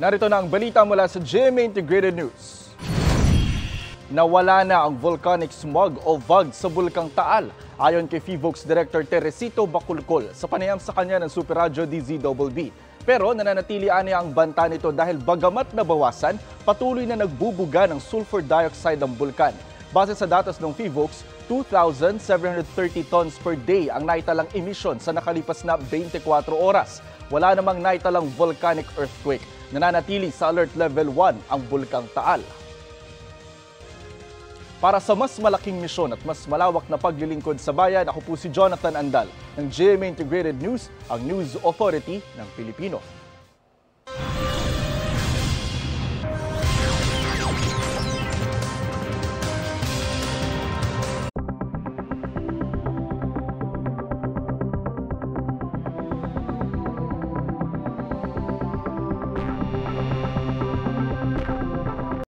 Narito na ang balita mula sa GMA Integrated News. Nawala na ang volcanic smog o VOG sa Bulkang Taal, ayon kay PHIVOLCS Director Teresito Baculcol sa panayam sa kanya ng Super Radio DZBB. Pero nananatili niya ang banta nito dahil bagamat nabawasan, patuloy na nagbubuga ng sulfur dioxide ang bulkan. Base sa datos ng PHIVOLCS, 2,730 tons per day ang naitalang emission sa nakalipas na 24 oras. Wala namang naitalang volcanic earthquake. Nananatili sa Alert Level 1 ang Bulkang Taal. Para sa mas malaking misyon at mas malawak na paglilingkod sa bayan, ako po si Jonathan Andal ng GMA Integrated News, ang News Authority ng Pilipino.